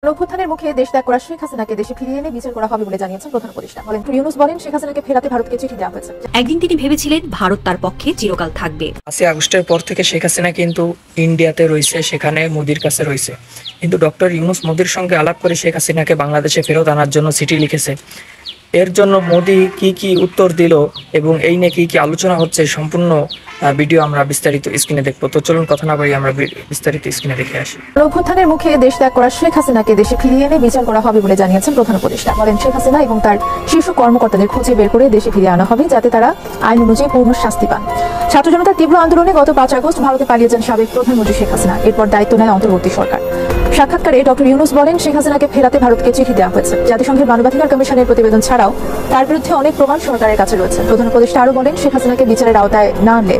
অভ্যুত্থানের মুখে দেশ ত্যাগ করা শেখ হাসিনাকে দেশে ফিরিয়ে এনে বিচার করা হবে বলে জানিয়েছেন প্রধান উপদেষ্টা। ডক্টর ইউনূস বলেন, শেখ হাসিনাকে ফেরাতে ভারতকে চিঠি দেওয়া হয়েছে। একদিন তিনি ভেবেছিলেন ভারত তার পক্ষে চিরকাল থাকবে। 5 আগস্টের পর থেকে শেখ হাসিনা কিন্তু ইন্ডিয়াতে রয়েছে, সেখানে মোদির কাছে রয়েছে। কিন্তু ডক্টর ইউনূস মোদির সঙ্গে আলাপ করে শেখ হাসিনাকে বাংলাদেশে ফেরত আনার জন্য চিঠি লিখেছে। এর জন্য মোদি কি উত্তর দিল এবং এই নিয়ে কি আলোচনা হচ্ছে, সম্পূর্ণ ভিডিও আমরা বিস্তারিত স্ক্রিনে দেখবো। তো চলুন কথা না বাড়িয়ে আমরা বিস্তারিত স্ক্রিনে দেখে আসি। অভ্যুত্থানের মুখে দেশ ত্যাগ করা শেখ হাসিনাকে দেশে ফিরিয়ে এনে বিচার করা হবে বলে জানিয়েছেন প্রধান উপদেষ্টা। বলেন, শেখ হাসিনা এবং তার শীর্ষ কর্মকর্তাদের খুঁজে বের করে দেশে ফিরিয়ে আনা হবে, যাতে তারা আইন অনুযায়ী পূর্ণ শাস্তি পান। ছাত্র জনতার তীব্র আন্দোলনে গত 5 আগস্ট ভারতে পালিয়ে যান সাবেক প্রধানমন্ত্রী শেখ হাসিনা। এরপর দায়িত্ব নেয় অন্তর্বর্তী সরকার। সাক্ষাৎকারে ডক্টর ইউনূস বলেন, শেখ হাসিনাকে ফেরাতে ভারতকে চিঠি দেওয়া হয়েছে। জাতিসংঘের মানবাধিকার কমিশনের প্রতিবেদন ছাড়াও তার বিরুদ্ধে অনেক প্রমাণ সরকারের কাছে রয়েছে। প্রধান উপদেষ্টা আরো বলেন, শেখ হাসিনাকে বিচারের আওতায় না আনলে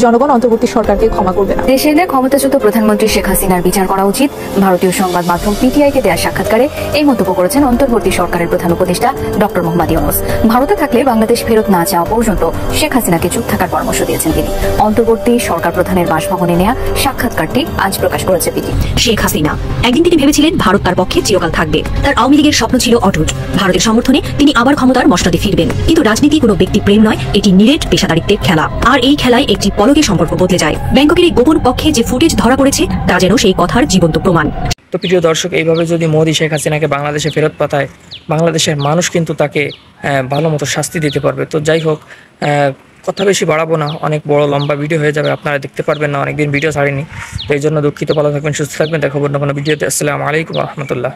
জনগণ অন্তর্বর্তী সরকারকে ক্ষমা করবে না। দেশে এনে ক্ষমতাচ্যুত প্রধানমন্ত্রী শেখ হাসিনার বিচার করা উচিত। ভারতীয় সংবাদ মাধ্যম পিটিআইকে দেওয়া সাক্ষাৎকারে এই মন্তব্য করেছেন অন্তর্বর্তী সরকারের প্রধান উপদেষ্টা ডক্টর মোহাম্মদ ইউনূস। ভারতে থাকলে বাংলাদেশ ফেরত না চাওয়া পর্যন্ত শেখ হাসিনাকে চুপ থাকার পরামর্শ দিয়েছেন তিনি। অন্তর্বর্তী সরকার প্রধানের বাসভবনে নেওয়া সাক্ষাৎকারটি আজ প্রকাশ করেছে পিটি। শেখ হাসিনা একদিন তিনি ভেবেছিলেন ভারত তার পক্ষে চিরকাল থাকবে। তার আওয়ামী লীগের স্বপ্ন ছিল অটুট। ভারতের সমর্থনে তিনি আবার ক্ষমতার মসনদে ফিরবেন। কিন্তু রাজনীতি কোনো ব্যক্তি প্রেম নয়, এটি নিরেট পেশাদারিত্বের খেলা। আর এই খেলায় একটি পলকে সম্পর্ক বদলে যায়। ব্যাংককের এই গোপন কক্ষে যে ফুটেজ ধরা পড়েছে তা যেন সেই কথার জীবন্ত প্রমাণ। তো প্রিয় দর্শক, এইভাবে যদি মোদি শেখ হাসিনাকে বাংলাদেশে ফেরত পাঠায়, বাংলাদেশের মানুষ কিন্তু তাকে ভালো মতো শাস্তি দিতে পারবে। তো যাই হোক, কথা বেশি বাড়াবো না, অনেক বড় লম্বা ভিডিও হয়ে যাবে, আপনারা দেখতে পারবেন না, অনেকদিন ভিডিও ছাড়িনি। তো এই জন্য দুঃখিত। ভালো থাকবেন, সুস্থ থাকবেন, দেখা হবে অন্য কোনো ভিডিওতে। আসসালামু আলাইকুম রহমতুল্লাহ।